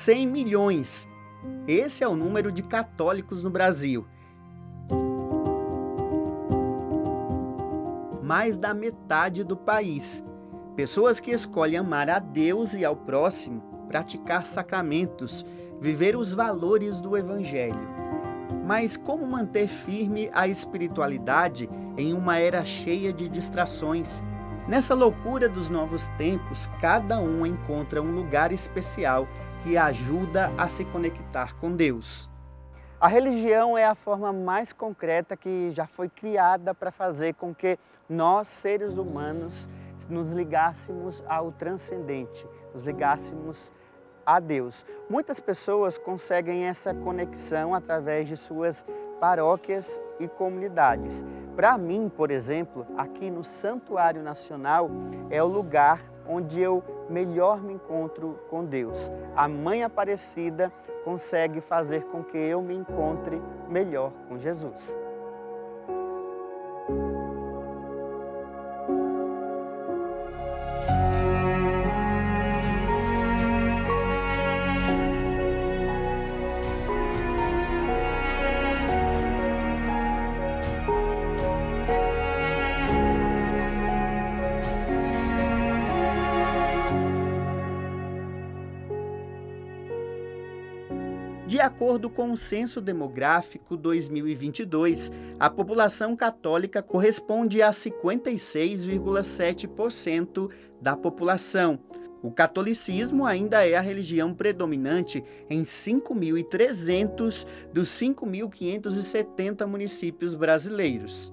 100 milhões. Esse é o número de católicos no Brasil. Mais da metade do país. Pessoas que escolhem amar a Deus e ao próximo, praticar sacramentos, viver os valores do Evangelho. Mas como manter firme a espiritualidade em uma era cheia de distrações? Nessa loucura dos novos tempos, cada um encontra um lugar especial que ajuda a se conectar com Deus. A religião é a forma mais concreta que já foi criada para fazer com que nós, seres humanos, nos ligássemos ao transcendente, nos ligássemos a Deus. Muitas pessoas conseguem essa conexão através de suas paróquias e comunidades. Para mim, por exemplo, aqui no Santuário Nacional é o lugar onde eu melhor me encontro com Deus. A Mãe Aparecida consegue fazer com que eu me encontre melhor com Jesus. De acordo com o Censo Demográfico 2022, a população católica corresponde a 56,7% da população. O catolicismo ainda é a religião predominante em 5.300 dos 5.570 municípios brasileiros.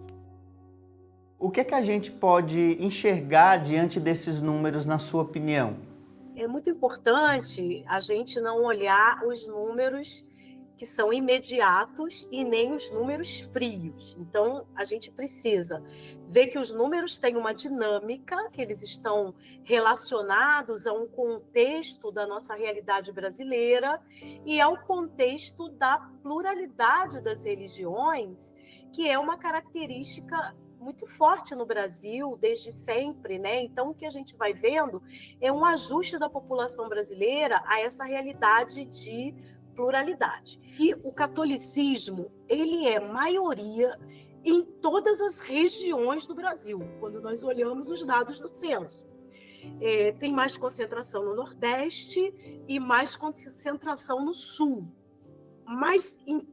O que a gente pode enxergar diante desses números, na sua opinião? É muito importante a gente não olhar os números que são imediatos e nem os números frios. Então, a gente precisa ver que os números têm uma dinâmica, que eles estão relacionados a um contexto da nossa realidade brasileira e ao contexto da pluralidade das religiões, que é uma característica muito forte no Brasil desde sempre, né? Então, o que a gente vai vendo é um ajuste da população brasileira a essa realidade de pluralidade. E o catolicismo, ele é maioria em todas as regiões do Brasil, quando nós olhamos os dados do censo. Tem mais concentração no Nordeste e mais concentração no Sul. Mas em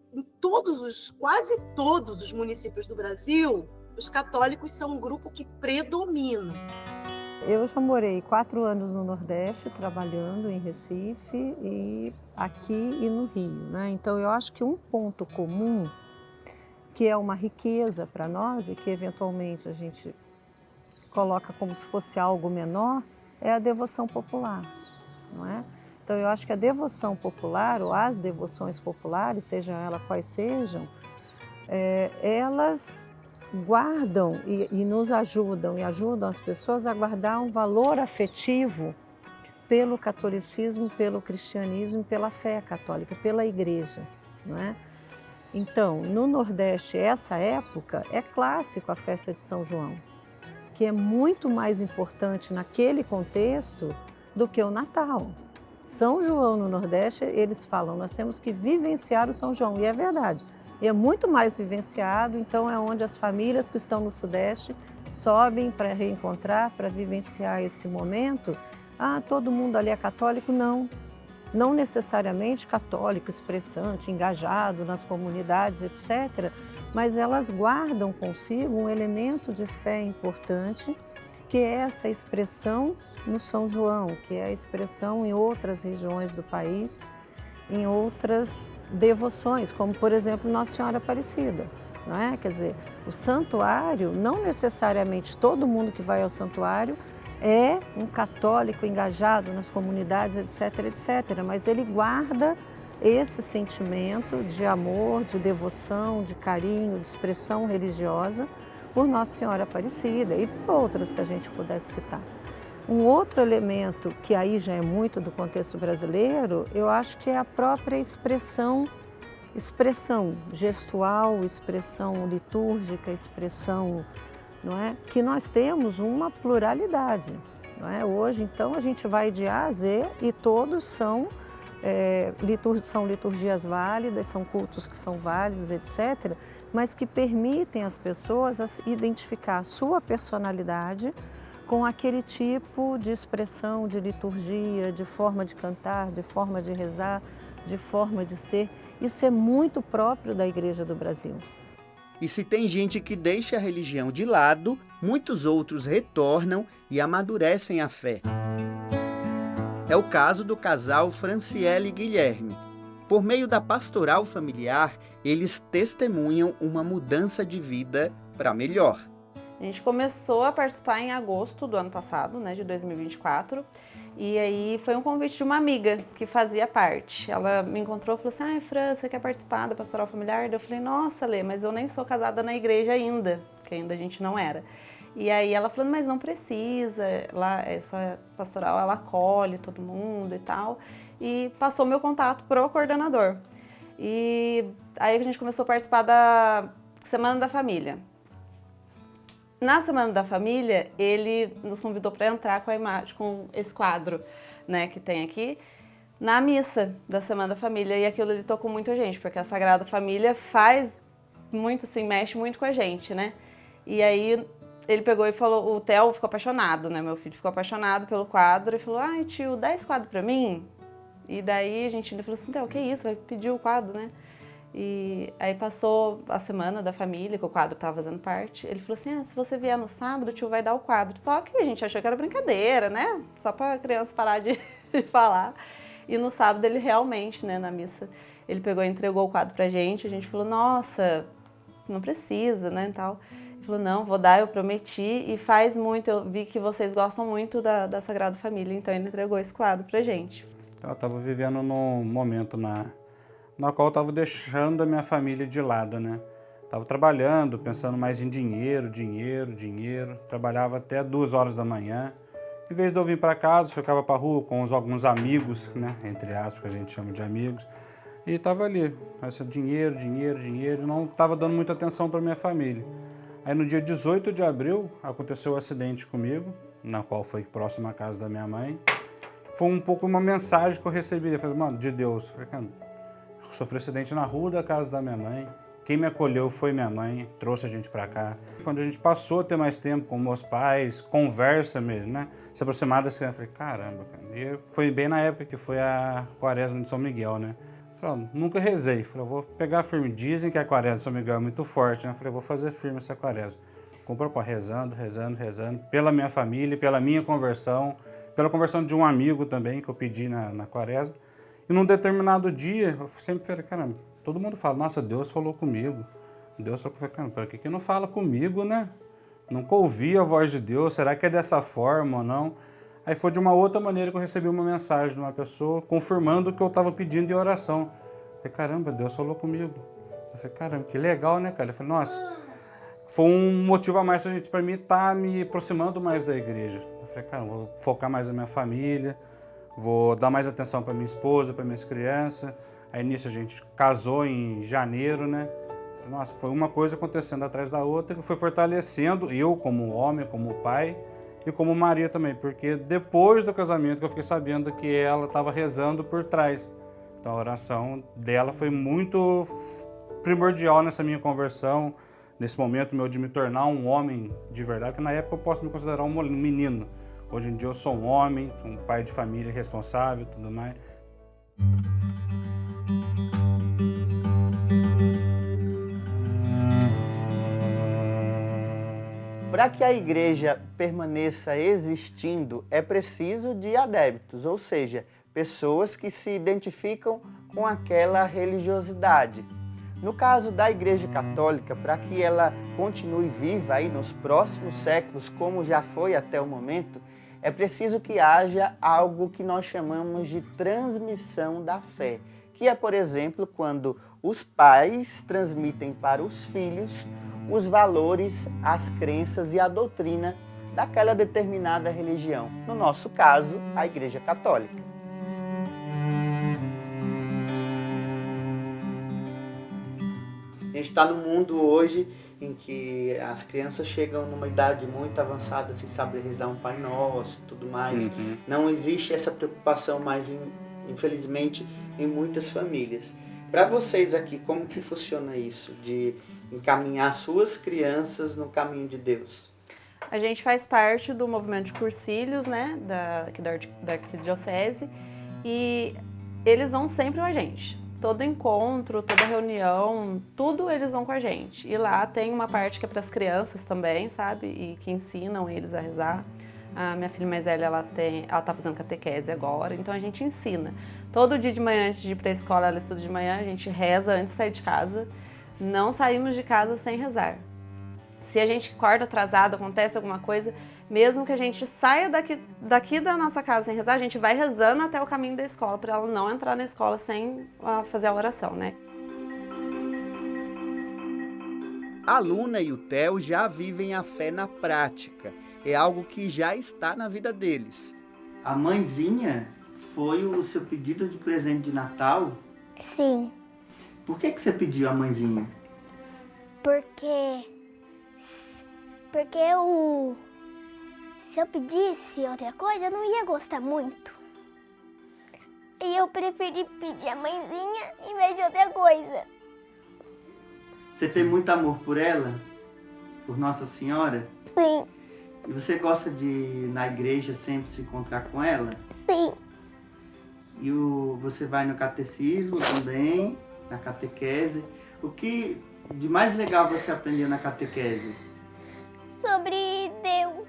quase todos os municípios do Brasil, os católicos são um grupo que predomina. Eu já morei 4 anos no Nordeste, trabalhando em Recife e aqui e no Rio, né? Então eu acho que um ponto comum, que é uma riqueza para nós e que eventualmente a gente coloca como se fosse algo menor, é a devoção popular, não é? Então eu acho que a devoção popular, ou as devoções populares, sejam elas quais sejam, elas guardam e nos ajudam, e ajudam as pessoas a guardar um valor afetivo pelo catolicismo, pelo cristianismo, pela fé católica, pela igreja, não é? Então, no Nordeste, essa época, é clássico a festa de São João, que é muito mais importante naquele contexto do que o Natal. São João no Nordeste, eles falam, nós temos que vivenciar o São João, e é verdade. E é muito mais vivenciado, então é onde as famílias que estão no Sudeste sobem para reencontrar, para vivenciar esse momento. Ah, todo mundo ali é católico? Não. Não necessariamente católico, expressante, engajado nas comunidades, etc. Mas elas guardam consigo um elemento de fé importante, que é essa expressão no São João, que é a expressão em outras regiões do país, em outras devoções, como por exemplo Nossa Senhora Aparecida, não é? Quer dizer, o santuário, não necessariamente todo mundo que vai ao santuário é um católico engajado nas comunidades, etc, etc, mas ele guarda esse sentimento de amor, de devoção, de carinho, de expressão religiosa por Nossa Senhora Aparecida e por outras que a gente pudesse citar. Um outro elemento que aí já é muito do contexto brasileiro, eu acho que é a própria expressão gestual, expressão litúrgica, expressão, não é? Que nós temos uma pluralidade, não é? Hoje, então, a gente vai de A a Z e todos são são liturgias válidas, são cultos que são válidos, etc., mas que permitem às pessoas identificar a sua personalidade com aquele tipo de expressão, de liturgia, de forma de cantar, de forma de rezar, de forma de ser. Isso é muito próprio da Igreja do Brasil. E se tem gente que deixa a religião de lado, muitos outros retornam e amadurecem a fé. É o caso do casal Franciele e Guilherme. Por meio da pastoral familiar, eles testemunham uma mudança de vida para melhor. A gente começou a participar em agosto do ano passado, né, de 2024, e aí foi um convite de uma amiga que fazia parte. Ela me encontrou e falou assim, Fran, você quer participar da pastoral familiar? Eu falei, nossa, Lê, mas eu nem sou casada na igreja ainda, que ainda a gente não era. E aí ela falou, mas não precisa, lá, essa pastoral ela acolhe todo mundo e tal, e passou meu contato pro coordenador. E aí a gente começou a participar da Semana da Família. Na Semana da Família, ele nos convidou para entrar com a imagem, com esse quadro, né, que tem aqui, na missa da Semana da Família. E aquilo ele tocou muito a gente, porque a Sagrada Família faz muito, assim, mexe muito com a gente, né? E aí ele pegou e falou, o Theo ficou apaixonado, né, meu filho ficou apaixonado pelo quadro e falou, tio, dá esse quadro para mim? E daí ele falou assim, Theo, que isso, vai pedir o quadro, né? E aí passou a Semana da Família, que o quadro estava fazendo parte. Ele falou assim, se você vier no sábado, o tio vai dar o quadro. Só que a gente achou que era brincadeira, né? Só para a criança parar de falar. E no sábado ele realmente, né, na missa, ele pegou e entregou o quadro pra gente. A gente falou, nossa, não precisa, né, e tal. Ele falou, não, vou dar, eu prometi. E faz muito, eu vi que vocês gostam muito da Sagrada Família. Então ele entregou esse quadro pra gente. Eu estava vivendo num momento na qual eu estava deixando a minha família de lado, né? Estava trabalhando, pensando mais em dinheiro. Trabalhava até 2 horas da manhã. Em vez de eu vir para casa, ficava para a rua com alguns amigos, né? Entre aspas, que a gente chama de amigos. E estava ali, esse dinheiro, e não estava dando muita atenção para minha família. Aí no dia 18 de abril, aconteceu um acidente comigo, na qual foi próximo à casa da minha mãe. Foi um pouco uma mensagem que eu recebi. Eu falei, mano, de Deus. Eu falei, cara, eu sofri acidente na rua da casa da minha mãe. Quem me acolheu foi minha mãe, trouxe a gente pra cá. Foi onde a gente passou a ter mais tempo com meus pais, conversa mesmo, né? Se aproximar das crianças. Eu falei, caramba, cara. E foi bem na época que foi a Quaresma de São Miguel, né? Eu falei, nunca rezei. Falei, eu vou pegar firme. Dizem que a Quaresma de São Miguel é muito forte, né? Eu falei, eu vou fazer firme essa Quaresma. Rezando, pela minha família, pela minha conversão, pela conversão de um amigo também, que eu pedi na Quaresma. E num determinado dia, eu sempre falei, caramba, todo mundo fala, nossa, Deus falou comigo. Deus falou, caramba, por que não fala comigo, né? Nunca ouvi a voz de Deus, será que é dessa forma ou não? Aí foi de uma outra maneira que eu recebi uma mensagem de uma pessoa confirmando o que eu estava pedindo em oração. Eu falei, caramba, Deus falou comigo. Eu falei, caramba, que legal, né, cara? Eu falei, nossa, foi um motivo a mais para mim estar me aproximando mais da igreja. Eu falei, cara, vou focar mais na minha família, vou dar mais atenção para minha esposa, para minhas crianças. Aí nisso a gente casou em janeiro, né? Nossa, foi uma coisa acontecendo atrás da outra que foi fortalecendo eu como homem, como pai e como Maria também. Porque depois do casamento que eu fiquei sabendo que ela estava rezando por trás. Então a oração dela foi muito primordial nessa minha conversão, nesse momento meu de me tornar um homem de verdade, porque na época eu posso me considerar um menino. Hoje em dia eu sou um homem, um pai de família responsável e tudo mais. Para que a igreja permaneça existindo, é preciso de adeptos, ou seja, pessoas que se identificam com aquela religiosidade. No caso da Igreja Católica, para que ela continue viva aí nos próximos séculos, como já foi até o momento, é preciso que haja algo que nós chamamos de transmissão da fé, que é, por exemplo, quando os pais transmitem para os filhos os valores, as crenças e a doutrina daquela determinada religião. No nosso caso, a Igreja Católica. A gente está num mundo hoje em que as crianças chegam numa idade muito avançada sem saber rezar um Pai Nosso e tudo mais. Não existe essa preocupação mais em infelizmente, em muitas famílias. Para vocês aqui, como que funciona isso, de encaminhar suas crianças no caminho de Deus? A gente faz parte do movimento de cursilhos, né, da arquidiocese, e eles vão sempre com a gente. Todo encontro, toda reunião, tudo eles vão com a gente. E lá tem uma parte que é para as crianças também, sabe, e que ensinam eles a rezar. A minha filha mais velha, ela tá fazendo catequese agora, então a gente ensina. Todo dia de manhã, antes de ir para a escola, ela estuda de manhã, a gente reza antes de sair de casa. Não saímos de casa sem rezar. Se a gente acorda atrasado, acontece alguma coisa, mesmo que a gente saia daqui da nossa casa sem rezar, a gente vai rezando até o caminho da escola, para ela não entrar na escola sem fazer a oração, né? A Luna e o Theo já vivem a fé na prática. É algo que já está na vida deles. A mãezinha foi o seu pedido de presente de Natal? Sim, Por que você pediu a mãezinha? porque se eu pedisse outra coisa, eu não ia gostar muito. E eu preferi pedir a mãezinha em vez de outra coisa. Você tem muito amor por ela? Por Nossa Senhora? Sim, E você gosta de ir na igreja sempre se encontrar com ela? sim. E você vai no catecismo também, na catequese. O que de mais legal você aprendeu na catequese? Sobre Deus.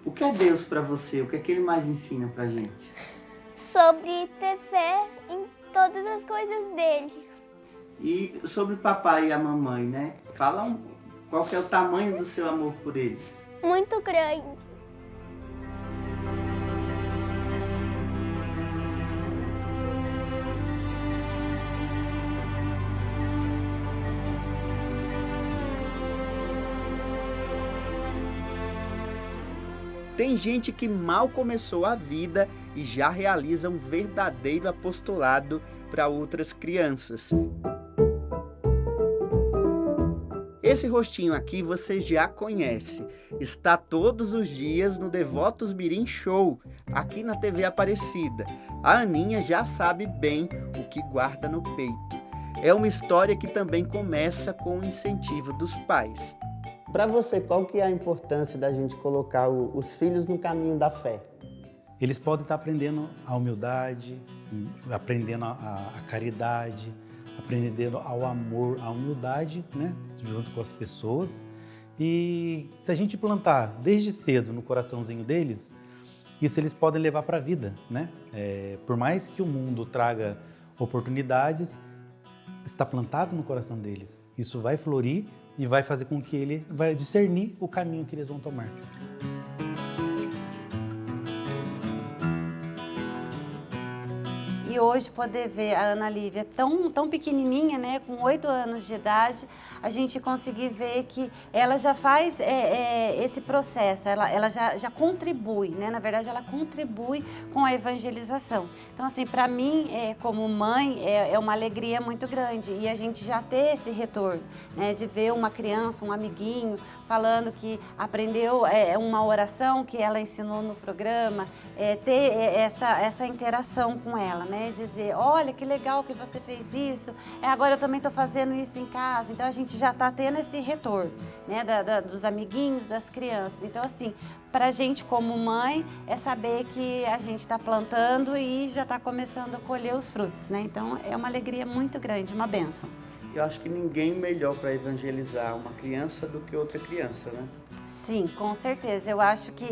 O que é Deus para você? O que é que ele mais ensina pra gente? Sobre ter fé em todas as coisas dele. E sobre o papai e a mamãe, né? Fala qual que é o tamanho do seu amor por eles. Muito grande. Tem gente que mal começou a vida e já realiza um verdadeiro apostolado para outras crianças. Esse rostinho aqui você já conhece. Está todos os dias no Devotos Mirim Show, aqui na TV Aparecida. A Aninha já sabe bem o que guarda no peito. É uma história que também começa com o incentivo dos pais. Para você, qual que é a importância da gente colocar os filhos no caminho da fé? Eles podem estar aprendendo a humildade, aprendendo a caridade, aprendendo ao amor, a humildade, né, junto com as pessoas. E se a gente plantar desde cedo no coraçãozinho deles, isso eles podem levar para a vida, né? Por mais que o mundo traga oportunidades, está plantado no coração deles. Isso vai florir e vai fazer com que ele vai discernir o caminho que eles vão tomar. E hoje poder ver a Ana Lívia tão pequenininha, né, com 8 anos de idade, a gente conseguir ver que ela já faz esse processo, ela já contribui, né, na verdade ela contribui com a evangelização. Então assim, para mim, como mãe, é uma alegria muito grande e a gente já ter esse retorno, né, de ver uma criança, um amiguinho, falando que aprendeu uma oração que ela ensinou no programa, ter essa interação com ela, né? Dizer, olha que legal que você fez isso, agora eu também estou fazendo isso em casa. Então a gente já está tendo esse retorno, né? Dos amiguinhos, das crianças. Então assim, para a gente como mãe é saber que a gente está plantando e já está começando a colher os frutos, né? Então é uma alegria muito grande, uma bênção. Eu acho que ninguém melhor para evangelizar uma criança do que outra criança, né? Sim, com certeza. Eu acho que,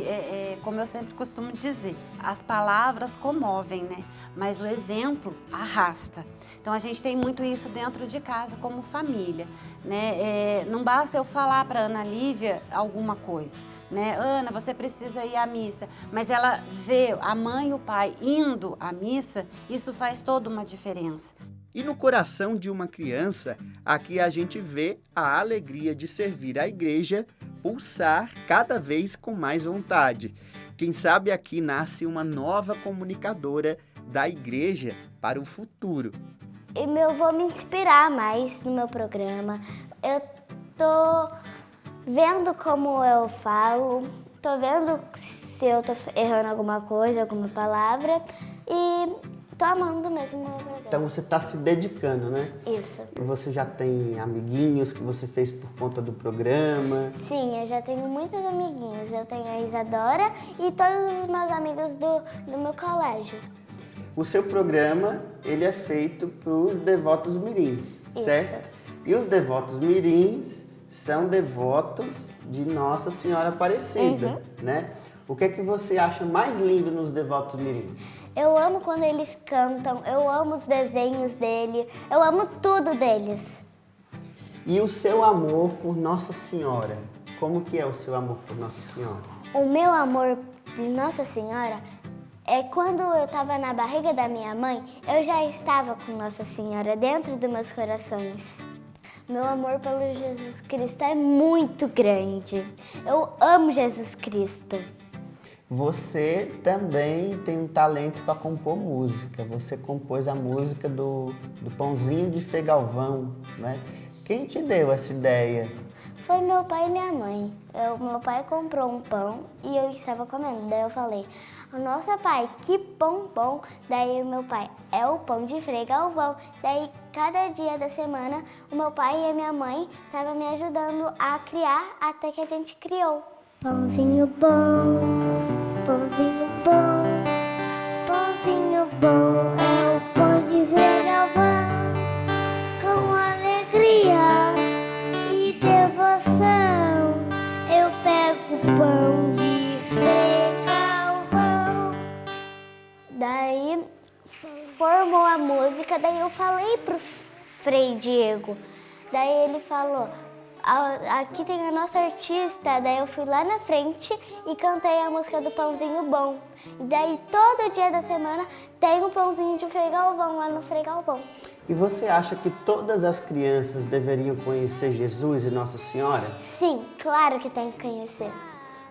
como eu sempre costumo dizer, as palavras comovem, né? Mas o exemplo arrasta. Então a gente tem muito isso dentro de casa como família, né? Não basta eu falar para Ana Lívia alguma coisa, né? Ana, você precisa ir à missa. Mas ela vê a mãe e o pai indo à missa, isso faz toda uma diferença. E no coração de uma criança, aqui a gente vê a alegria de servir a igreja pulsar cada vez com mais vontade. Quem sabe aqui nasce uma nova comunicadora da igreja para o futuro. Eu vou me inspirar mais no meu programa. Eu tô vendo como eu falo, tô vendo se eu tô errando alguma coisa, alguma palavra. E tô amando mesmo o meu programa. Então você está se dedicando, né? Isso. E você já tem amiguinhos que você fez por conta do programa? Sim, eu já tenho muitos amiguinhos. Eu tenho a Isadora e todos os meus amigos do meu colégio. O seu programa, ele é feito para os devotos mirins, certo? E os devotos mirins são devotos de Nossa Senhora Aparecida, né? O que é que você acha mais lindo nos devotos mirins? Eu amo quando eles cantam, eu amo os desenhos dele, eu amo tudo deles. E o seu amor por Nossa Senhora? Como que é o seu amor por Nossa Senhora? O meu amor de Nossa Senhora é quando eu estava na barriga da minha mãe, eu já estava com Nossa Senhora dentro dos meus corações. Meu amor pelo Jesus Cristo é muito grande. Eu amo Jesus Cristo. Você também tem um talento para compor música. Você compôs a música do Pãozinho de Frei Galvão, né? Quem te deu essa ideia? Foi meu pai e minha mãe. Meu pai comprou um pão e eu estava comendo. Daí eu falei, nossa pai, que pão bom. Daí o meu pai, é o pão de Frei Galvão. Daí cada dia da semana o meu pai e a minha mãe estavam me ajudando a criar até que a gente criou. Pãozinho bom, pãozinho bom, pãozinho bom, é o pão de Frei Galvão. Com alegria e devoção, eu pego o pão de Frei Galvão. Daí formou a música, daí eu falei pro Frei Diego. Daí ele falou, aqui tem a nossa artista. Daí eu fui lá na frente e cantei a música do Pãozinho Bom. E daí todo dia da semana tem um pãozinho de Frei Galvão lá no Frei Galvão. E você acha que todas as crianças deveriam conhecer Jesus e Nossa Senhora? Sim, claro que tem que conhecer.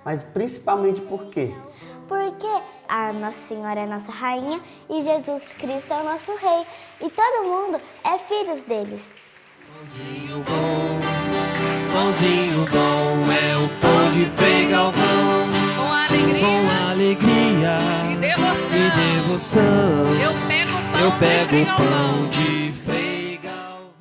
Mas principalmente por quê? Porque a Nossa Senhora é nossa rainha e Jesus Cristo é o nosso rei. E todo mundo é filhos deles. Pãozinho bom é o pão de Frei Galvão. Com alegria e devoção. Eu pego o pão de Frei Galvão.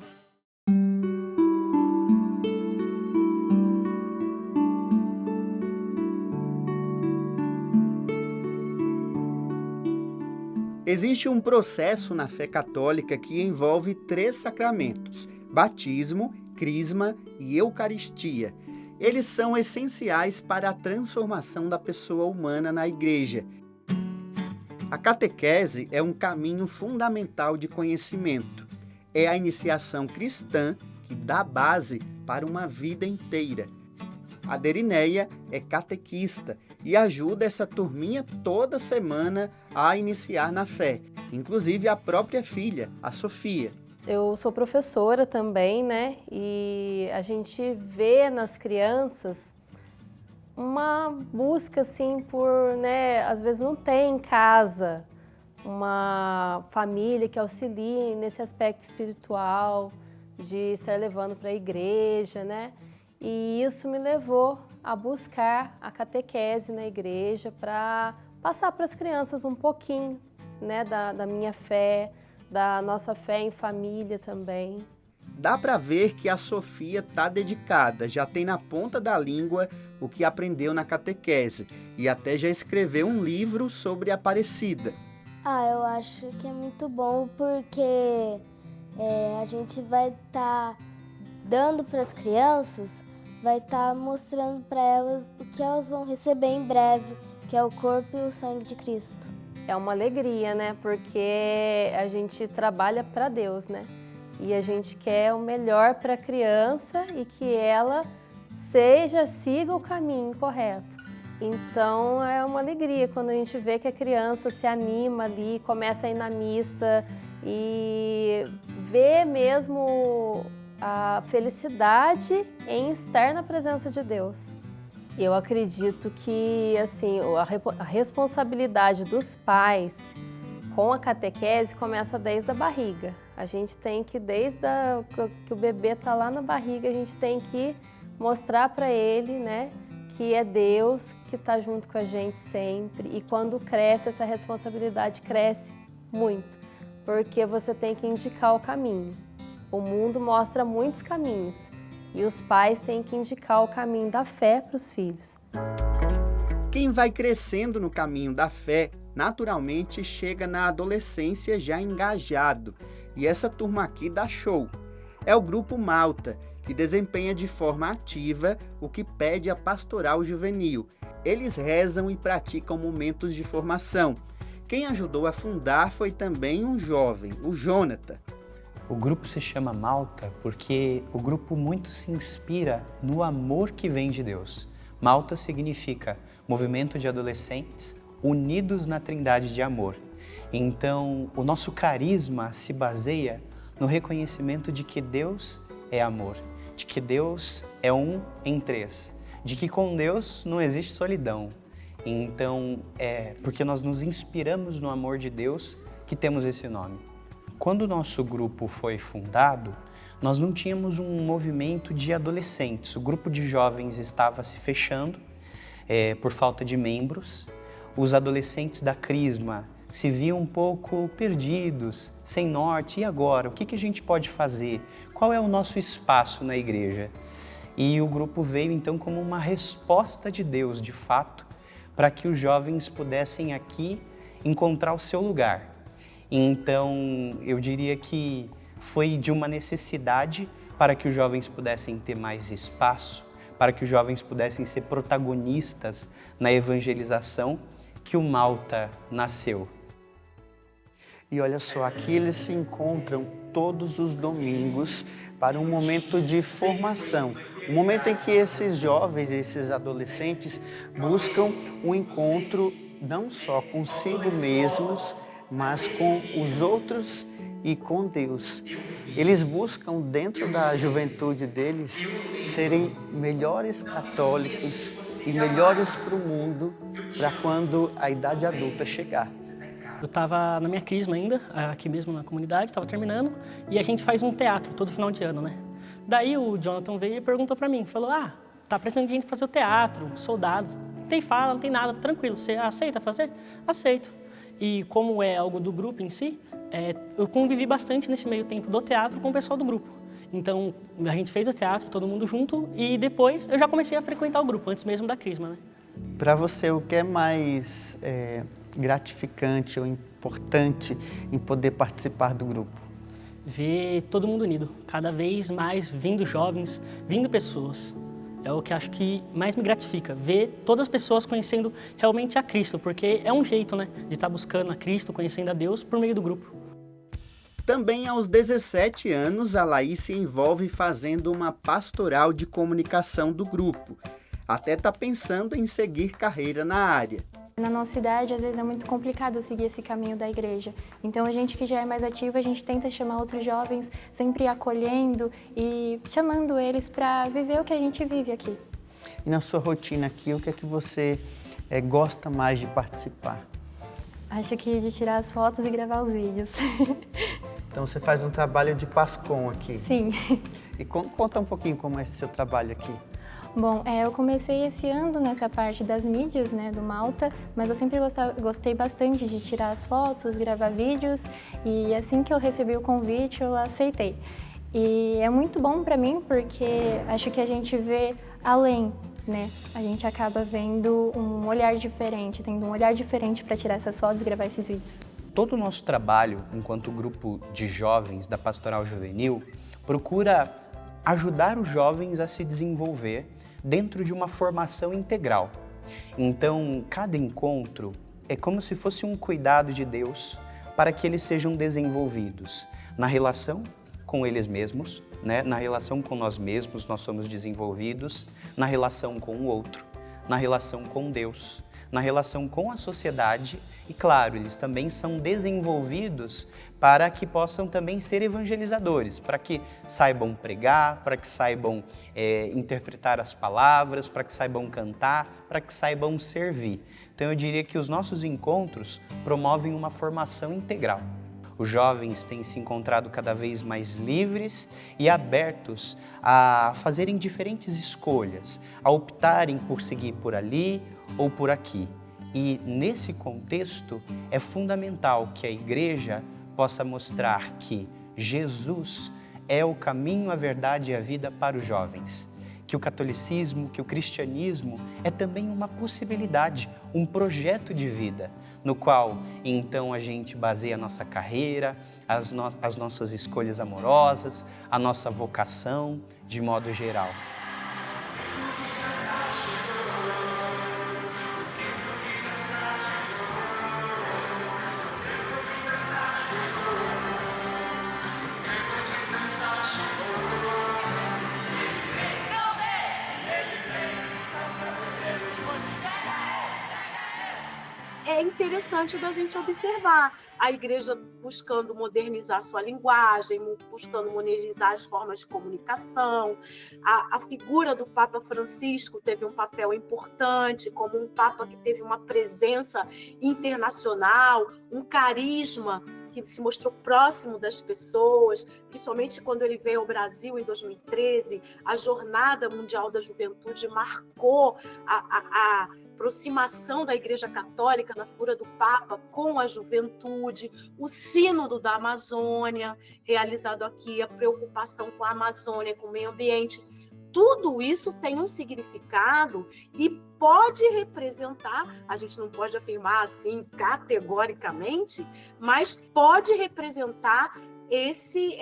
Existe um processo na fé católica que envolve 3 sacramentos: batismo, crisma e eucaristia. Eles são essenciais para a transformação da pessoa humana na igreja. A catequese é um caminho fundamental de conhecimento. É a iniciação cristã que dá base para uma vida inteira. A Derineia é catequista e ajuda essa turminha toda semana a iniciar na fé, inclusive a própria filha, a Sofia. Eu sou professora também, né? E a gente vê nas crianças uma busca, assim, por, né? Às vezes não tem em casa uma família que auxilie nesse aspecto espiritual, de estar levando para a igreja, né? E isso me levou a buscar a catequese na igreja para passar para as crianças um pouquinho, né? Da minha fé, da nossa fé em família também. Dá para ver que a Sofia está dedicada, já tem na ponta da língua o que aprendeu na catequese e até já escreveu um livro sobre a Aparecida. Eu acho que é muito bom porque a gente vai estar dando para as crianças, vai estar mostrando para elas o que elas vão receber em breve, que é o corpo e o sangue de Cristo. É uma alegria, né? Porque a gente trabalha para Deus, né? E a gente quer o melhor para a criança e que ela siga o caminho correto. Então é uma alegria quando a gente vê que a criança se anima ali, começa a ir na missa e vê mesmo a felicidade em estar na presença de Deus. Eu acredito que assim, a responsabilidade dos pais com a catequese começa desde a barriga. A gente tem que, desde que o bebê está lá na barriga, a gente tem que mostrar para ele, né, que é Deus que está junto com a gente sempre, e quando cresce, essa responsabilidade cresce muito, porque você tem que indicar o caminho. O mundo mostra muitos caminhos e os pais têm que indicar o caminho da fé para os filhos. Quem vai crescendo no caminho da fé, naturalmente chega na adolescência já engajado, e essa turma aqui dá show. É o Grupo Malta, que desempenha de forma ativa o que pede a pastoral juvenil. Eles rezam e praticam momentos de formação. Quem ajudou a fundar foi também um jovem, o Jonathan. O grupo se chama Malta porque o grupo muito se inspira no amor que vem de Deus. Malta significa movimento de adolescentes unidos na trindade de amor. Então, o nosso carisma se baseia no reconhecimento de que Deus é amor, de que Deus é um em três, de que com Deus não existe solidão. Então, é porque nós nos inspiramos no amor de Deus que temos esse nome. Quando o nosso grupo foi fundado, nós não tínhamos um movimento de adolescentes. O grupo de jovens estava se fechando por falta de membros. Os adolescentes da Crisma se viam um pouco perdidos, sem norte. E agora? O que a gente pode fazer? Qual é o nosso espaço na igreja? E o grupo veio então como uma resposta de Deus, de fato, para que os jovens pudessem aqui encontrar o seu lugar. Então, eu diria que foi de uma necessidade para que os jovens pudessem ter mais espaço, para que os jovens pudessem ser protagonistas na evangelização, que o Malta nasceu. E olha só, aqui eles se encontram todos os domingos para um momento de formação. Um momento em que esses jovens, esses adolescentes buscam um encontro não só consigo mesmos, mas com os outros e com Deus. Eles buscam, dentro da juventude deles, serem melhores católicos e melhores para o mundo, para quando a idade adulta chegar. Eu estava na minha Crisma ainda, aqui mesmo na comunidade, estava terminando, e a gente faz um teatro todo final de ano, né? Daí o Jonathan veio e perguntou para mim, falou, tá precisando de gente fazer o teatro, soldados, não tem fala, não tem nada, tranquilo, você aceita fazer? Aceito. E como é algo do grupo em si, eu convivi bastante nesse meio tempo do teatro com o pessoal do grupo. Então, a gente fez o teatro, todo mundo junto, e depois eu já comecei a frequentar o grupo, antes mesmo da Crisma, né? Para você, o que é mais gratificante ou importante em poder participar do grupo? Ver todo mundo unido, cada vez mais vindo jovens, vindo pessoas. É o que acho que mais me gratifica, ver todas as pessoas conhecendo realmente a Cristo, porque é um jeito, né, de estar buscando a Cristo, conhecendo a Deus por meio do grupo. Também aos 17 anos, a Laís se envolve fazendo uma pastoral de comunicação do grupo. Até está pensando em seguir carreira na área. Na nossa cidade, às vezes é muito complicado seguir esse caminho da igreja. Então, a gente que já é mais ativa, a gente tenta chamar outros jovens, sempre acolhendo e chamando eles para viver o que a gente vive aqui. E na sua rotina aqui, o que é que você gosta mais de participar? Acho que de tirar as fotos e gravar os vídeos. Então, você faz um trabalho de PASCOM aqui. Sim. E conta um pouquinho como é esse seu trabalho aqui. Bom, eu comecei esse ano nessa parte das mídias, né, do Malta, mas eu sempre gostei bastante de tirar as fotos, gravar vídeos, e assim que eu recebi o convite, eu aceitei. E é muito bom para mim, porque acho que a gente vê além, né? A gente acaba vendo um olhar diferente, tendo um olhar diferente para tirar essas fotos e gravar esses vídeos. Todo o nosso trabalho, enquanto grupo de jovens da Pastoral Juvenil, procura ajudar os jovens a se desenvolver dentro de uma formação integral. Então, cada encontro é como se fosse um cuidado de Deus para que eles sejam desenvolvidos na relação com eles mesmos, né? Na relação com nós mesmos, nós somos desenvolvidos, na relação com o outro, na relação com Deus, na relação com a sociedade e, claro, eles também são desenvolvidos para que possam também ser evangelizadores, para que saibam pregar, para que saibam interpretar as palavras, para que saibam cantar, para que saibam servir. Então eu diria que os nossos encontros promovem uma formação integral. Os jovens têm se encontrado cada vez mais livres e abertos a fazerem diferentes escolhas, a optarem por seguir por ali ou por aqui. E nesse contexto é fundamental que a igreja possa mostrar que Jesus é o caminho, a verdade e a vida para os jovens. Que o catolicismo, que o cristianismo é também uma possibilidade, um projeto de vida, no qual então a gente baseia a nossa carreira, as nossas escolhas amorosas, a nossa vocação, de modo geral. É interessante da gente observar a igreja buscando modernizar sua linguagem, buscando modernizar as formas de comunicação. A figura do Papa Francisco teve um papel importante, como um Papa que teve uma presença internacional, um carisma que se mostrou próximo das pessoas, principalmente quando ele veio ao Brasil em 2013. A Jornada Mundial da Juventude marcou a aproximação da Igreja Católica na figura do Papa com a juventude, o Sínodo da Amazônia, realizado aqui, a preocupação com a Amazônia, com o meio ambiente. Tudo isso tem um significado e pode representar, a gente não pode afirmar assim categoricamente, mas pode representar esse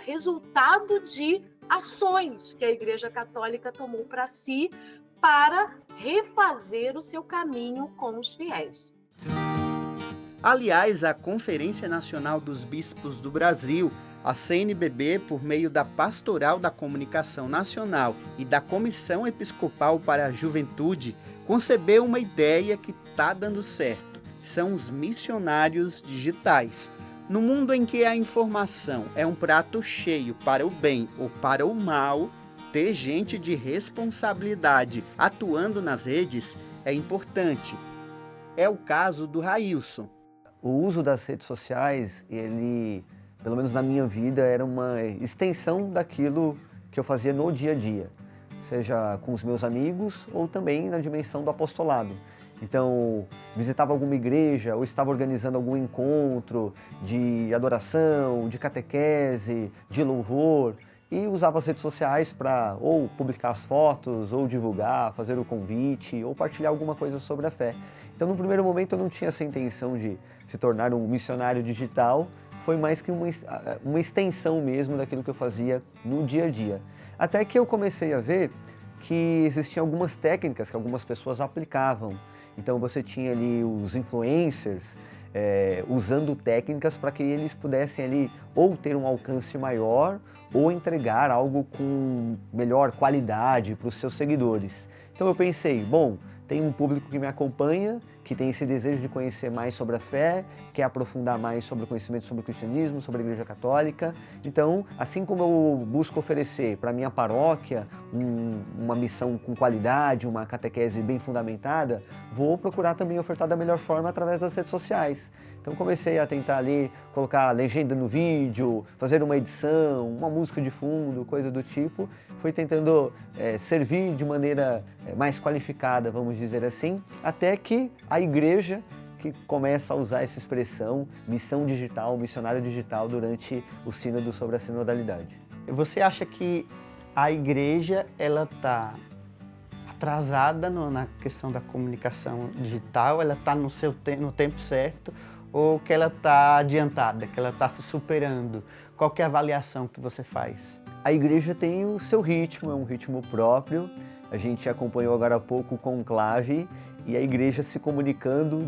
resultado de ações que a Igreja Católica tomou para si para refazer o seu caminho com os fiéis. Aliás, a Conferência Nacional dos Bispos do Brasil, a CNBB, por meio da Pastoral da Comunicação Nacional e da Comissão Episcopal para a Juventude, concebeu uma ideia que está dando certo. São os missionários digitais. No mundo em que a informação é um prato cheio para o bem ou para o mal, ter gente de responsabilidade atuando nas redes é importante. É o caso do Railson. O uso das redes sociais, ele, pelo menos na minha vida, era uma extensão daquilo que eu fazia no dia a dia, seja com os meus amigos ou também na dimensão do apostolado. Então, visitava alguma igreja ou estava organizando algum encontro de adoração, de catequese, de louvor, e usava as redes sociais para ou publicar as fotos, ou divulgar, fazer o convite, ou partilhar alguma coisa sobre a fé. Então, no primeiro momento, eu não tinha essa intenção de se tornar um missionário digital, foi mais que uma extensão mesmo daquilo que eu fazia no dia a dia. Até que eu comecei a ver que existiam algumas técnicas que algumas pessoas aplicavam. Então, você tinha ali os influencers, usando técnicas para que eles pudessem ali ou ter um alcance maior ou entregar algo com melhor qualidade para os seus seguidores. Então eu pensei, bom, tem um público que me acompanha, que tem esse desejo de conhecer mais sobre a fé, quer aprofundar mais sobre o conhecimento sobre o cristianismo, sobre a Igreja Católica. Então, assim como eu busco oferecer para a minha paróquia uma missão com qualidade, uma catequese bem fundamentada, vou procurar também ofertar da melhor forma através das redes sociais. Então comecei a tentar ali colocar legenda no vídeo, fazer uma edição, uma música de fundo, coisa do tipo. Fui tentando servir de maneira mais qualificada, vamos dizer assim, até que a igreja que começa a usar essa expressão missão digital, missionário digital durante o sínodo sobre a sinodalidade. Você acha que a igreja ela está atrasada na questão da comunicação digital, ela está no tempo certo, ou que ela está adiantada, que ela está se superando? Qual que é a avaliação que você faz? A igreja tem o seu ritmo, é um ritmo próprio. A gente acompanhou agora há pouco o conclave e a igreja se comunicando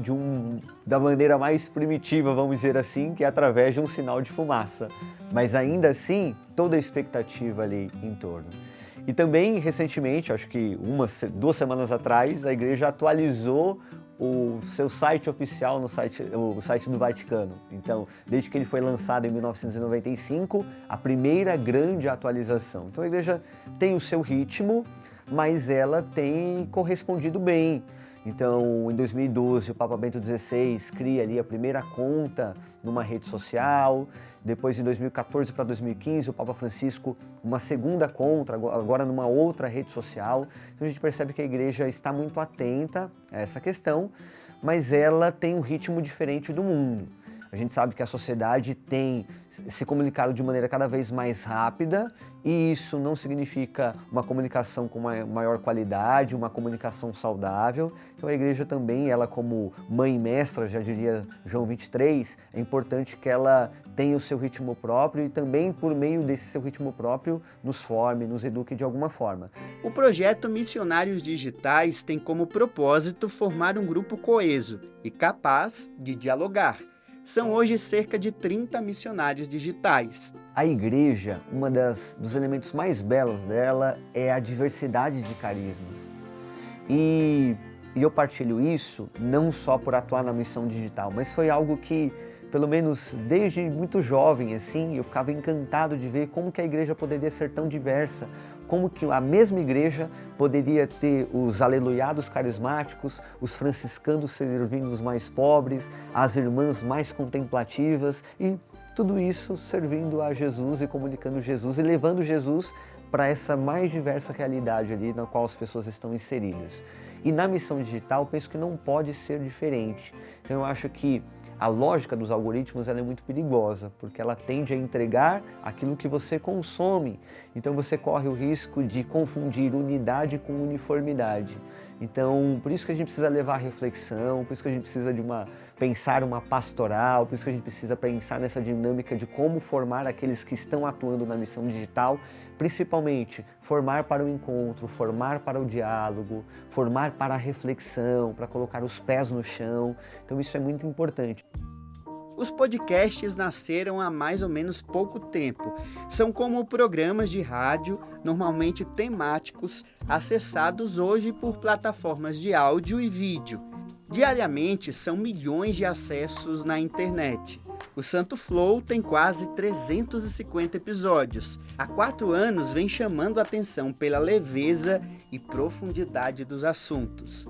da maneira mais primitiva, vamos dizer assim, que é através de um sinal de fumaça. Mas ainda assim, toda a expectativa ali em torno. E também, recentemente, acho que 2 semanas atrás, a igreja atualizou o seu site oficial, o site do Vaticano. Então, desde que ele foi lançado em 1995, a primeira grande atualização. Então, a igreja tem o seu ritmo, mas ela tem correspondido bem. Então, em 2012, o Papa Bento XVI cria ali a primeira conta numa rede social. Depois, em 2014 para 2015, o Papa Francisco, uma segunda conta, agora numa outra rede social. Então, a gente percebe que a igreja está muito atenta a essa questão, mas ela tem um ritmo diferente do mundo. A gente sabe que a sociedade tem se comunicado de maneira cada vez mais rápida e isso não significa uma comunicação com uma maior qualidade, uma comunicação saudável. Então a igreja também, ela como mãe mestra, já diria João 23, é importante que ela tenha o seu ritmo próprio e também por meio desse seu ritmo próprio nos forme, nos eduque de alguma forma. O projeto Missionários Digitais tem como propósito formar um grupo coeso e capaz de dialogar. São hoje cerca de 30 missionários digitais. A igreja, dos elementos mais belos dela é a diversidade de carismas. E eu partilho isso não só por atuar na missão digital, mas foi algo que, pelo menos desde muito jovem, assim, eu ficava encantado de ver como que a igreja poderia ser tão diversa, como que a mesma igreja poderia ter os aleluiados carismáticos, os franciscanos servindo os mais pobres, as irmãs mais contemplativas e tudo isso servindo a Jesus e comunicando Jesus e levando Jesus para essa mais diversa realidade ali na qual as pessoas estão inseridas. E na missão digital, penso que não pode ser diferente. Então eu acho que a lógica dos algoritmos ela é muito perigosa, porque ela tende a entregar aquilo que você consome. Então você corre o risco de confundir unidade com uniformidade. Então, por isso que a gente precisa levar a reflexão, por isso que a gente precisa pensar uma pastoral, por isso que a gente precisa pensar nessa dinâmica de como formar aqueles que estão atuando na missão digital, principalmente formar para o encontro, formar para o diálogo, formar para a reflexão, para colocar os pés no chão. Então isso é muito importante. Os podcasts nasceram há mais ou menos pouco tempo. São como programas de rádio, normalmente temáticos, acessados hoje por plataformas de áudio e vídeo. Diariamente são milhões de acessos na internet. O Santo Flow tem quase 350 episódios. Há 4 anos vem chamando a atenção pela leveza e profundidade dos assuntos.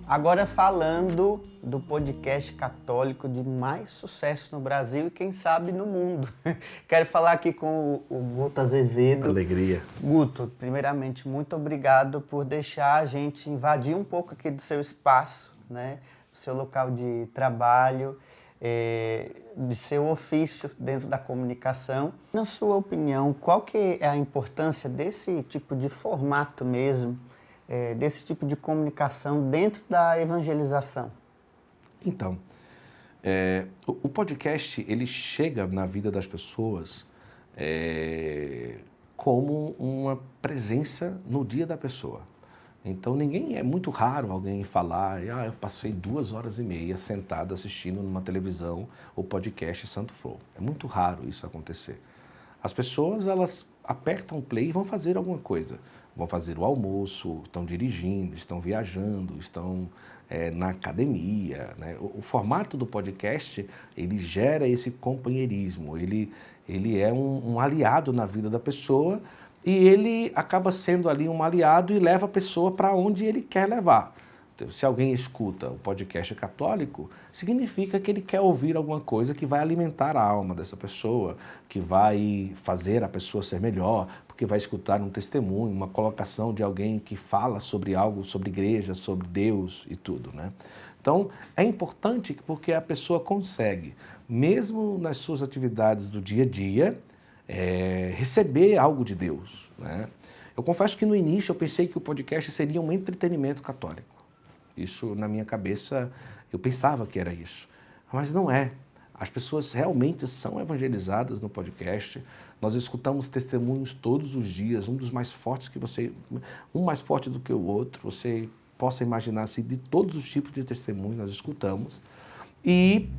Agora falando do podcast católico de mais sucesso no Brasil e quem sabe no mundo. Quero falar aqui com o Guto Azevedo. Alegria. Guto, primeiramente, muito obrigado por deixar a gente invadir um pouco aqui do seu espaço, né? Do seu local de trabalho, de seu ofício dentro da comunicação. Na sua opinião, qual que é a importância desse tipo de formato mesmo, desse tipo de comunicação dentro da evangelização? Então, o podcast ele chega na vida das pessoas como uma presença no dia da pessoa. Então é muito raro alguém falar, eu passei 2h30 sentado assistindo numa televisão o podcast Santo Flow. É muito raro isso acontecer. As pessoas, elas apertam play e vão fazer alguma coisa. Vão fazer o almoço, estão dirigindo, estão viajando, estão na academia, né? O formato do podcast, ele gera esse companheirismo, ele é um aliado na vida da pessoa e ele acaba sendo ali um aliado e leva a pessoa para onde ele quer levar. Então, se alguém escuta o podcast católico, significa que ele quer ouvir alguma coisa que vai alimentar a alma dessa pessoa, que vai fazer a pessoa ser melhor, porque vai escutar um testemunho, uma colocação de alguém que fala sobre algo, sobre igreja, sobre Deus e tudo, né? Então, é importante porque a pessoa consegue, mesmo nas suas atividades do dia a dia, receber algo de Deus, né? Eu confesso que no início eu pensei que o podcast seria um entretenimento católico. Isso, na minha cabeça, eu pensava que era isso. Mas não é. As pessoas realmente são evangelizadas no podcast. Nós escutamos testemunhos todos os dias, um mais forte do que o outro. Você possa imaginar assim, de todos os tipos de testemunhos nós escutamos. E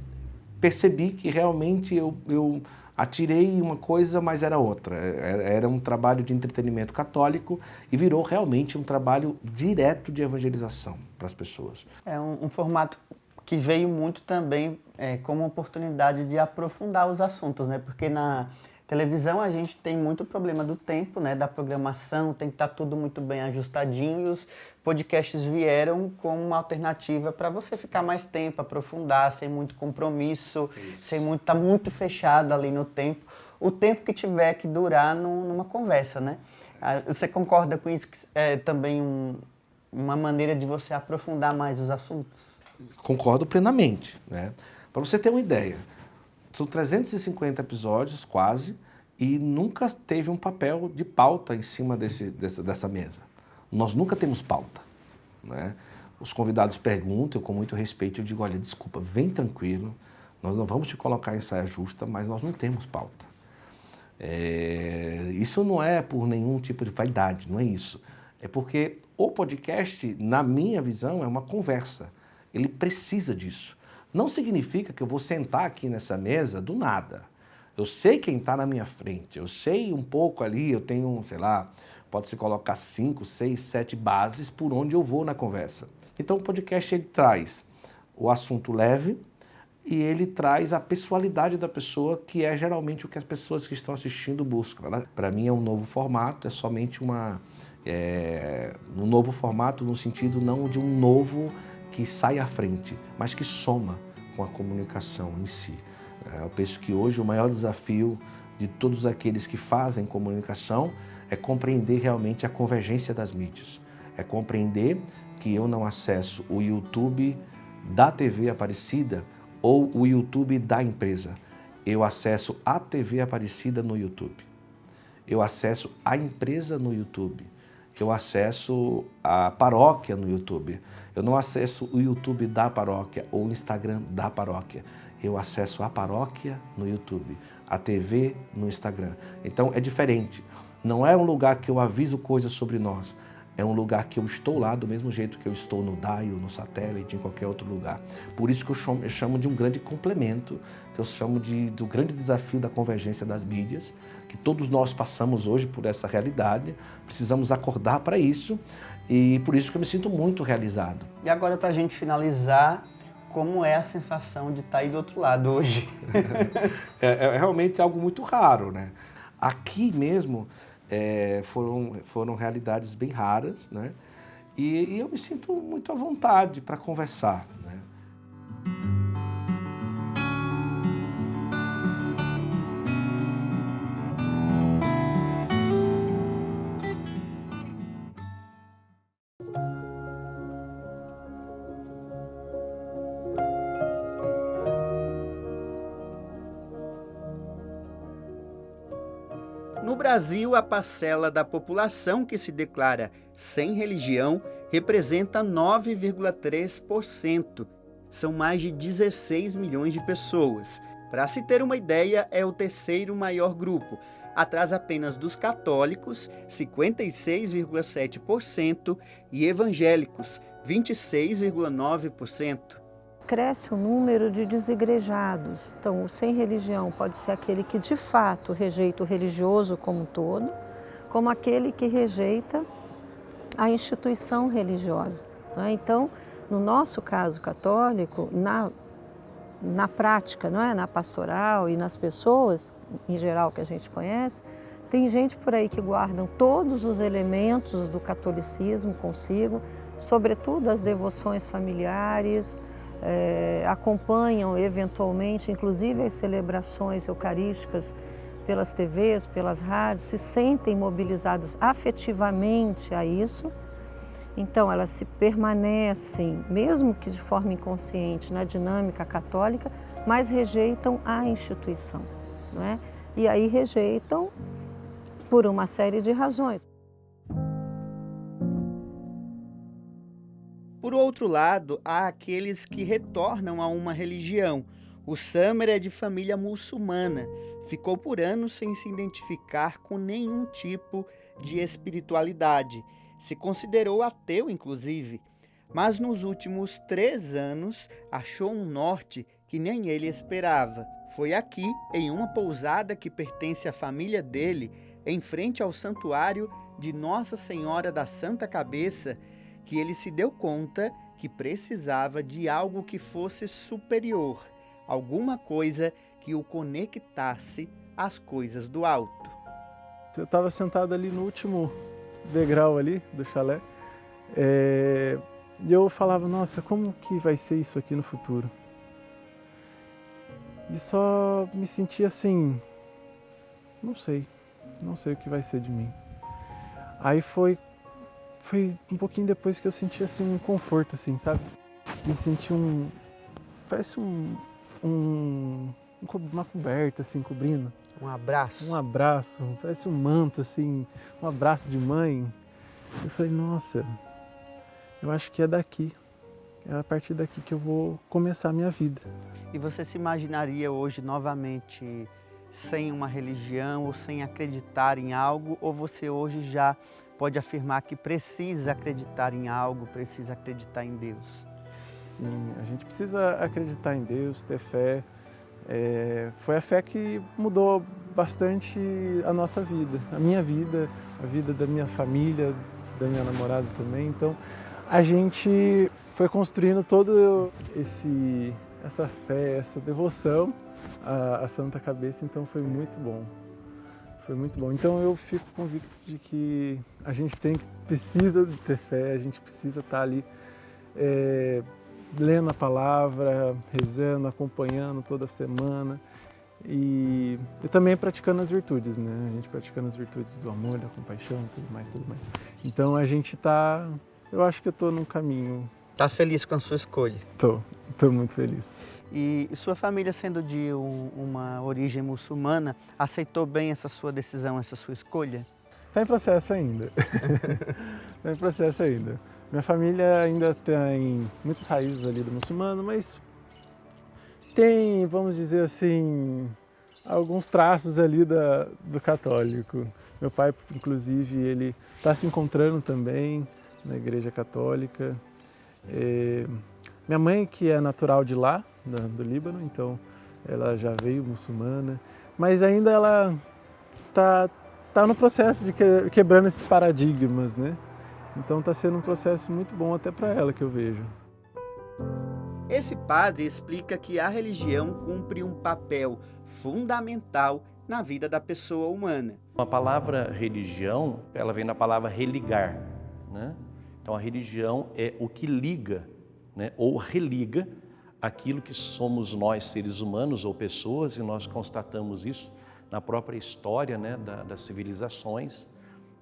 percebi que realmente eu atirei uma coisa, mas era outra. Era um trabalho de entretenimento católico e virou realmente um trabalho direto de evangelização para as pessoas. É um formato que veio muito também como uma oportunidade de aprofundar os assuntos, né? Porque na Televisão a gente tem muito problema do tempo, né, da programação, tem que estar tudo muito bem ajustadinho, e os podcasts vieram como uma alternativa para você ficar mais tempo, aprofundar, sem muito compromisso, sem muito, tá muito fechado ali no tempo, o tempo que tiver que durar numa conversa, né? Você concorda com isso, que é também uma maneira de você aprofundar mais os assuntos? Concordo plenamente, né? Para você ter uma ideia, são 350 episódios, quase, e nunca teve um papel de pauta em cima dessa mesa. Nós nunca temos pauta, né? Os convidados perguntam, eu com muito respeito, eu digo, olha, desculpa, vem tranquilo, nós não vamos te colocar em saia justa, mas nós não temos pauta. Isso não é por nenhum tipo de vaidade, não é isso. É porque o podcast, na minha visão, é uma conversa. Ele precisa disso. Não significa que eu vou sentar aqui nessa mesa do nada. Eu sei quem está na minha frente, eu sei um pouco ali, eu tenho, sei lá, pode-se colocar 5, 6, 7 bases por onde eu vou na conversa. Então o podcast ele traz o assunto leve e ele traz a pessoalidade da pessoa, que é geralmente o que as pessoas que estão assistindo buscam. Para mim é um novo formato, é somente um novo formato no sentido não de um novo que sai à frente, mas que soma com a comunicação em si. Eu penso que hoje o maior desafio de todos aqueles que fazem comunicação é compreender realmente a convergência das mídias. É compreender que eu não acesso o YouTube da TV Aparecida ou o YouTube da empresa. Eu acesso a TV Aparecida no YouTube. Eu acesso a empresa no YouTube. Eu acesso a paróquia no YouTube. Eu não acesso o YouTube da paróquia ou o Instagram da paróquia. Eu acesso a paróquia no YouTube, a TV no Instagram. Então é diferente. Não é um lugar que eu aviso coisas sobre nós. É um lugar que eu estou lá do mesmo jeito que eu estou no dial, no satélite, em qualquer outro lugar. Por isso que eu chamo de um grande complemento, que eu chamo do grande desafio da convergência das mídias, que todos nós passamos hoje por essa realidade, precisamos acordar para isso e por isso que eu me sinto muito realizado. E agora, para a gente finalizar, como é a sensação de estar aí do outro lado hoje? É realmente algo muito raro, né? Aqui mesmo foram realidades bem raras, né? E eu me sinto muito à vontade para conversar, né? No Brasil, a parcela da população que se declara sem religião representa 9,3%. São mais de 16 milhões de pessoas. Para se ter uma ideia, é o terceiro maior grupo, atrás apenas dos católicos, 56,7%, e evangélicos, 26,9%. Cresce o número de desigrejados. Então, o sem religião pode ser aquele que de fato rejeita o religioso como um todo, como aquele que rejeita a instituição religiosa. Não é? Então, no nosso caso católico, na prática, não é? Na pastoral e nas pessoas, em geral, que a gente conhece, tem gente por aí que guardam todos os elementos do catolicismo consigo, sobretudo as devoções familiares, acompanham eventualmente, inclusive as celebrações eucarísticas pelas TVs, pelas rádios, se sentem mobilizadas afetivamente a isso. Então elas se permanecem, mesmo que de forma inconsciente, na dinâmica católica, mas rejeitam a instituição, não é? E aí rejeitam por uma série de razões. Por outro lado, há aqueles que retornam a uma religião. O Samer é de família muçulmana. Ficou por anos sem se identificar com nenhum tipo de espiritualidade. Se considerou ateu, inclusive. Mas nos últimos 3 anos, achou um norte que nem ele esperava. Foi aqui, em uma pousada que pertence à família dele, em frente ao santuário de Nossa Senhora da Santa Cabeça, que ele se deu conta que precisava de algo que fosse superior, alguma coisa que o conectasse as coisas do alto. Eu estava sentado ali no último degrau ali do chalé e eu falava, nossa, como que vai ser isso aqui no futuro? E só me sentia assim, não sei o que vai ser de mim. Aí foi um pouquinho depois que eu senti assim um conforto, assim, sabe? Me senti parece uma coberta assim cobrindo. Um abraço. Um abraço, parece um manto assim, um abraço de mãe. Eu falei, nossa, eu acho que é daqui. É a partir daqui que eu vou começar a minha vida. E você se imaginaria hoje novamente sem uma religião ou sem acreditar em algo? Ou você hoje já pode afirmar que precisa acreditar em algo, precisa acreditar em Deus? Sim, a gente precisa acreditar em Deus, ter fé. Foi a fé que mudou bastante a nossa vida, a minha vida, a vida da minha família, da minha namorada também. Então, a gente foi construindo todo essa fé, essa devoção à Santa Cabeça, então foi muito bom. Foi muito bom. Então eu fico convicto de que a gente precisa ter fé, a gente precisa estar ali lendo a palavra, rezando, acompanhando toda semana e também praticando as virtudes, né? A gente praticando as virtudes do amor, da compaixão, tudo mais. Então a gente eu acho que eu estou num caminho. Tá feliz com a sua escolha? Tô muito feliz. E sua família, sendo de uma origem muçulmana, aceitou bem essa sua decisão, essa sua escolha? Está em processo ainda. Está em processo ainda. Minha família ainda tem muitas raízes ali do muçulmano, mas tem, vamos dizer assim, alguns traços ali do católico. Meu pai, inclusive, ele está se encontrando também na Igreja Católica. Minha mãe, que é natural de lá, do Líbano, então ela já veio muçulmana, mas ainda ela tá no processo de quebrando esses paradigmas, né? Então está sendo um processo muito bom até para ela, que eu vejo. Esse padre explica que a religião cumpre um papel fundamental na vida da pessoa humana. A palavra religião, ela vem da palavra religar, né? Então a religião é o que liga, né? Ou religa aquilo que somos nós, seres humanos ou pessoas, e nós constatamos isso na própria história, né, das civilizações,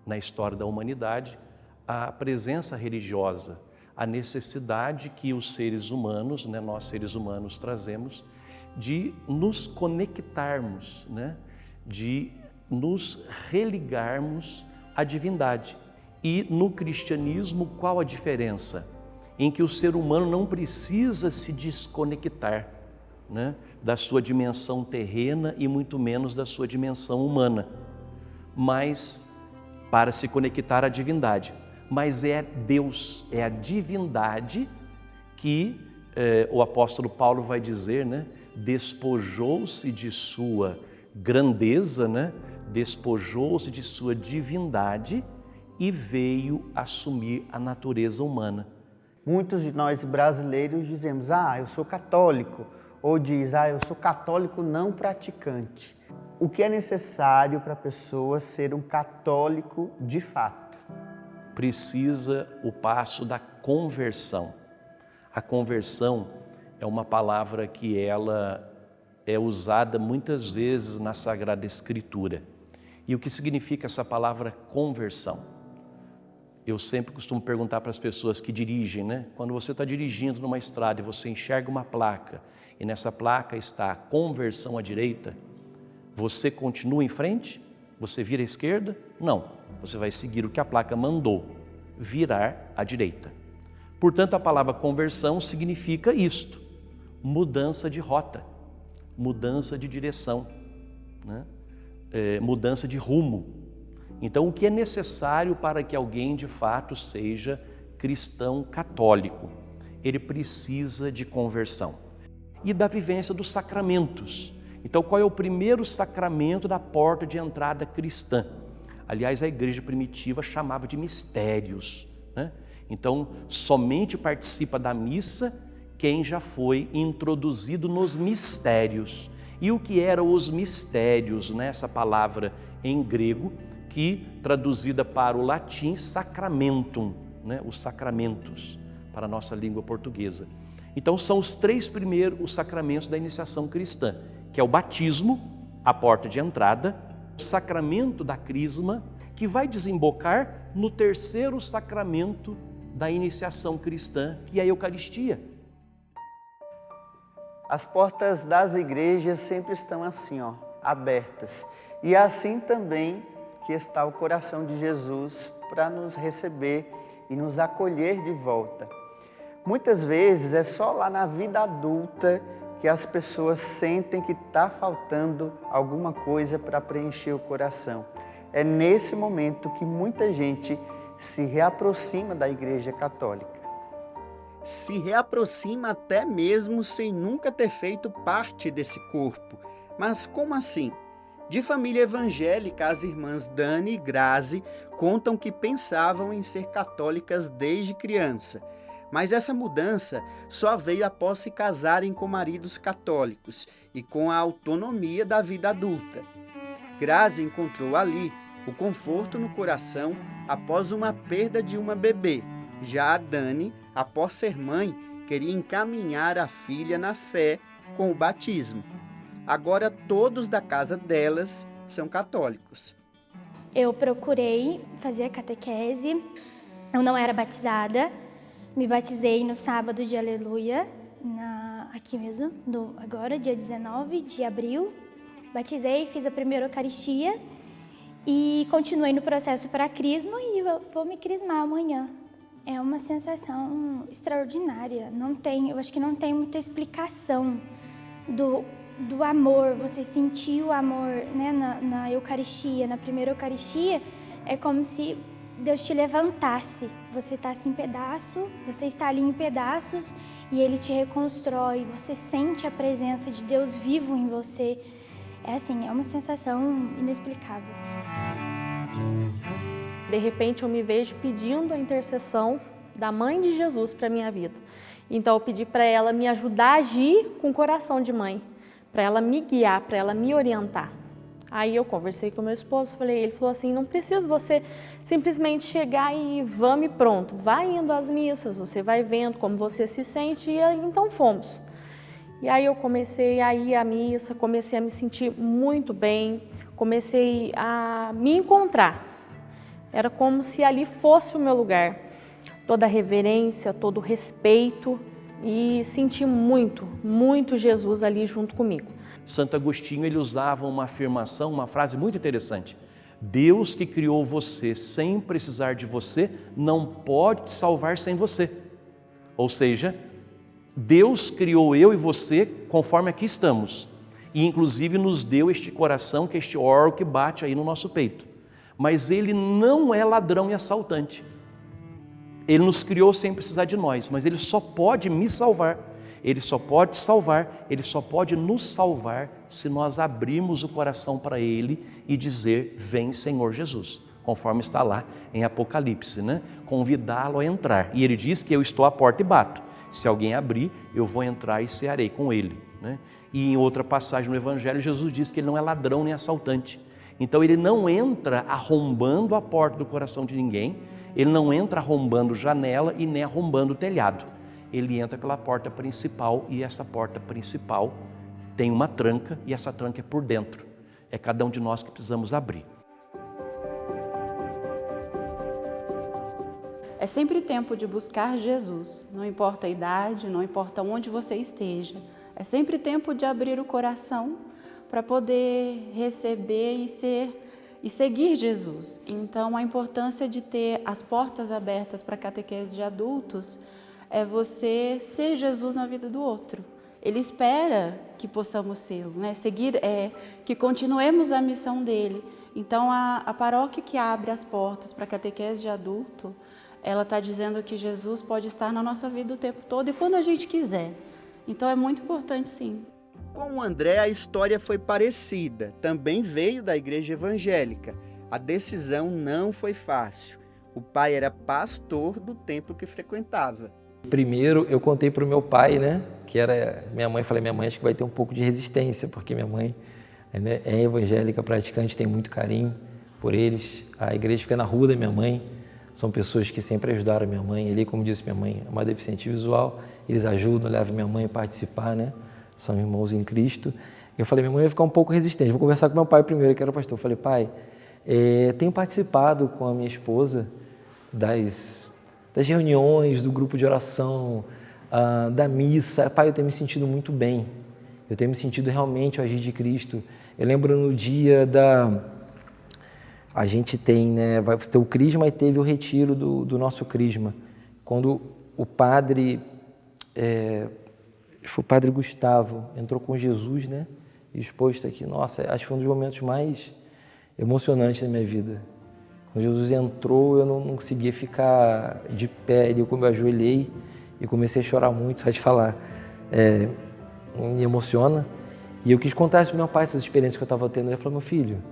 na história da humanidade, a presença religiosa, a necessidade que os seres humanos, né, nós seres humanos trazemos de nos conectarmos, né, de nos religarmos à divindade. E no cristianismo, qual a diferença? Em que o ser humano não precisa se desconectar, né, da sua dimensão terrena e muito menos da sua dimensão humana, mas para se conectar à divindade. Mas é Deus, é a divindade que o apóstolo Paulo vai dizer, né, despojou-se de sua grandeza, né, despojou-se de sua divindade e veio assumir a natureza humana. Muitos de nós brasileiros dizemos, eu sou católico, ou diz, eu sou católico não praticante. O que é necessário para a pessoa ser um católico de fato? Precisa o passo da conversão. A conversão é uma palavra que ela é usada muitas vezes na Sagrada Escritura. E o que significa essa palavra conversão? Eu sempre costumo perguntar para as pessoas que dirigem, né? Quando você está dirigindo numa estrada e você enxerga uma placa e nessa placa está conversão à direita, você continua em frente? Você vira à esquerda? Não. Você vai seguir o que a placa mandou, virar à direita. Portanto, a palavra conversão significa isto, mudança de rota, mudança de direção, né? Mudança de rumo. Então, o que é necessário para que alguém de fato seja cristão católico? Ele precisa de conversão e da vivência dos sacramentos. Então, qual é o primeiro sacramento da porta de entrada cristã? Aliás, a igreja primitiva chamava de mistérios, né? Então, somente participa da missa quem já foi introduzido nos mistérios. E o que eram os mistérios, né? Essa palavra em grego, que traduzida para o latim, sacramentum, né? Os sacramentos, para a nossa língua portuguesa. Então são os 3 primeiros os sacramentos da iniciação cristã, que é o batismo, a porta de entrada, o sacramento da crisma, que vai desembocar no 3º sacramento da iniciação cristã, que é a Eucaristia. As portas das igrejas sempre estão assim, ó, abertas. E assim também que está o coração de Jesus para nos receber e nos acolher de volta. Muitas vezes é só lá na vida adulta que as pessoas sentem que está faltando alguma coisa para preencher o coração. É nesse momento que muita gente se reaproxima da Igreja Católica. Se reaproxima até mesmo sem nunca ter feito parte desse corpo. Mas como assim? De família evangélica, as irmãs Dani e Grazi contam que pensavam em ser católicas desde criança. Mas essa mudança só veio após se casarem com maridos católicos e com a autonomia da vida adulta. Grazi encontrou ali o conforto no coração após uma perda de uma bebê. Já a Dani, após ser mãe, queria encaminhar a filha na fé com o batismo. Agora todos da casa delas são católicos. Eu procurei fazer a catequese, eu não era batizada, me batizei no sábado de Aleluia, aqui mesmo, agora, dia 19 de abril. Batizei, fiz a primeira Eucaristia e continuei no processo para crisma e eu vou me crismar amanhã. É uma sensação extraordinária, eu acho que não tem muita explicação do amor, você sentir o amor, né, na Eucaristia, na primeira Eucaristia, é como se Deus te levantasse, você está assim em pedaço, você está ali em pedaços e Ele te reconstrói, você sente a presença de Deus vivo em você. É assim, é uma sensação inexplicável. De repente eu me vejo pedindo a intercessão da Mãe de Jesus para a minha vida. Então eu pedi para ela me ajudar a agir com o coração de mãe, para ela me guiar, para ela me orientar. Aí eu conversei com meu esposo, ele falou assim, não precisa você simplesmente chegar e vamos e pronto, vai indo às missas, você vai vendo como você se sente e aí, então fomos. E aí eu comecei a ir à missa, comecei a me sentir muito bem, comecei a me encontrar. Era como se ali fosse o meu lugar, toda a reverência, todo o respeito e senti muito, muito Jesus ali junto comigo. Santo Agostinho, ele usava uma afirmação, uma frase muito interessante. Deus que criou você sem precisar de você, não pode te salvar sem você. Ou seja, Deus criou eu e você conforme aqui estamos. E inclusive nos deu este coração, que é este órgão que bate aí no nosso peito. Mas Ele não é ladrão e assaltante. Ele nos criou sem precisar de nós, mas Ele só pode me salvar. Ele só pode salvar, Ele só pode nos salvar se nós abrirmos o coração para Ele e dizer, vem Senhor Jesus, conforme está lá em Apocalipse, né? Convidá-lo a entrar. E Ele diz que eu estou à porta e bato. Se alguém abrir, eu vou entrar e cearei com Ele, né? E em outra passagem no Evangelho, Jesus diz que Ele não é ladrão nem assaltante. Então Ele não entra arrombando a porta do coração de ninguém, Ele não entra arrombando janela e nem arrombando o telhado. Ele entra pela porta principal e essa porta principal tem uma tranca e essa tranca é por dentro. É cada um de nós que precisamos abrir. É sempre tempo de buscar Jesus, não importa a idade, não importa onde você esteja. É sempre tempo de abrir o coração para poder receber e seguir Jesus. Então, a importância de ter as portas abertas para a catequese de adultos é você ser Jesus na vida do outro. Ele espera que possamos ser, né? Seguir, que continuemos a missão dele. Então, a paróquia que abre as portas para a catequese de adulto, ela está dizendo que Jesus pode estar na nossa vida o tempo todo e quando a gente quiser. Então, é muito importante, sim. Com o André, a história foi parecida. Também veio da igreja evangélica. A decisão não foi fácil. O pai era pastor do templo que frequentava. Primeiro eu contei para o meu pai, né, que era minha mãe, falei, minha mãe acho que vai ter um pouco de resistência, porque minha mãe, né, é evangélica, praticante, tem muito carinho por eles. A igreja fica na rua da minha mãe, são pessoas que sempre ajudaram a minha mãe. Ali, como disse, minha mãe é uma deficiente visual, eles ajudam, levam minha mãe a participar, né, são irmãos em Cristo. Eu falei, minha mãe vai ficar um pouco resistente, vou conversar com meu pai primeiro, que era o pastor. Eu falei, pai, tenho participado com a minha esposa das reuniões, do grupo de oração, da missa. Pai, eu tenho me sentido muito bem. Eu tenho me sentido realmente o agir de Cristo. Eu lembro no dia a gente tem, né, vai ter o crisma e teve o retiro do nosso crisma. Quando o padre, foi o padre Gustavo, entrou com Jesus, né, exposto aqui. Nossa, acho que foi um dos momentos mais emocionantes da minha vida. Quando Jesus entrou, eu não conseguia ficar de pé, eu me ajoelhei e comecei a chorar muito, só de falar. Me emociona. E eu quis contar isso para meu pai, essas experiências que eu estava tendo. Ele falou, meu filho,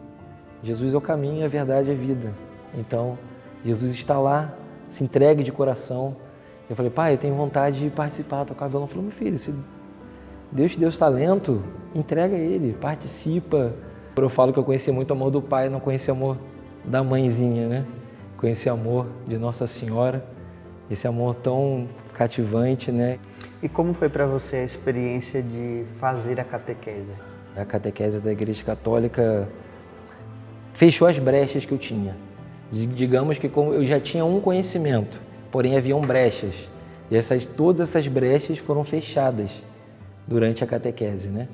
Jesus é o caminho, a verdade e a vida. Então, Jesus está lá, se entregue de coração. Eu falei, pai, eu tenho vontade de participar, tocar violão. Ele falou, meu filho, se Deus te deu esse talento, entrega ele, participa. Eu falo que eu conheci muito o amor do pai, não conheci o amor da mãezinha, né? Conheci o amor de Nossa Senhora, esse amor tão cativante, né? E como foi para você a experiência de fazer a catequese? A catequese da Igreja Católica fechou as brechas que eu tinha. Digamos que como eu já tinha um conhecimento, porém haviam brechas. E todas essas brechas foram fechadas durante a catequese, né?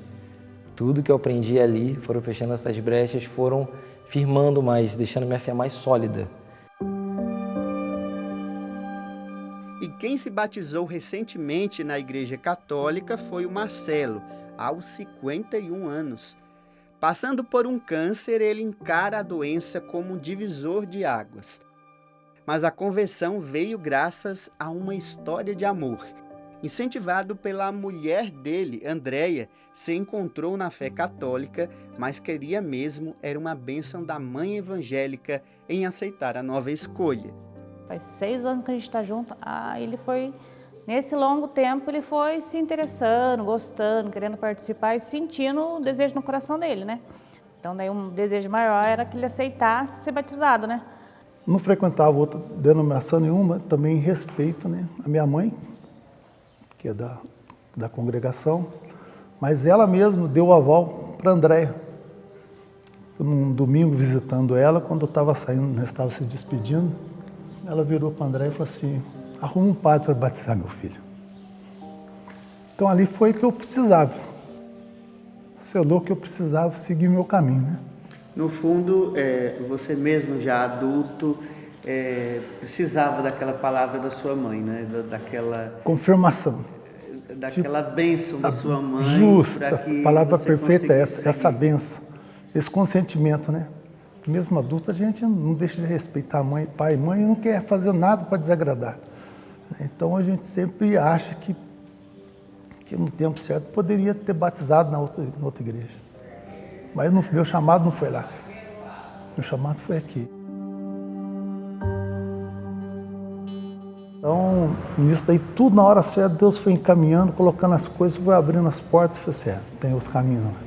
Tudo que eu aprendi ali, foram fechando essas brechas, foram firmando mais, deixando minha fé mais sólida. E quem se batizou recentemente na Igreja Católica foi o Marcelo, aos 51 anos. Passando por um câncer, ele encara a doença como um divisor de águas. Mas a conversão veio graças a uma história de amor. Incentivado pela mulher dele, Andréia, se encontrou na fé católica, mas queria mesmo era uma bênção da mãe evangélica em aceitar a nova escolha. Faz 6 anos que a gente está junto, ele foi, nesse longo tempo, ele foi se interessando, gostando, querendo participar e sentindo o desejo no coração dele, né? Então, daí um desejo maior era que ele aceitasse ser batizado, né? Não frequentava outra denominação nenhuma, também em respeito, né, a minha mãe, que é da congregação, mas ela mesma deu o aval para a Andréia. Num domingo, visitando ela, quando eu estava saindo, nós estávamos se despedindo, ela virou para a Andréia e falou assim, arruma um padre para batizar meu filho. Então ali foi que eu precisava, selou que eu precisava seguir meu caminho, né? No fundo, você mesmo já adulto, precisava daquela palavra da sua mãe, né? Daquela confirmação. Daquela bênção da sua mãe. Justa, a palavra perfeita é essa bênção, esse consentimento, né? Mesmo adulto, a gente não deixa de respeitar mãe, pai e mãe e não quer fazer nada para desagradar. Então a gente sempre acha que no tempo certo poderia ter batizado na outra igreja. Mas meu chamado não foi lá. Meu chamado foi aqui. Então, nisso daí, tudo na hora certa, Deus foi encaminhando, colocando as coisas, foi abrindo as portas e falei assim, não tem outro caminho não.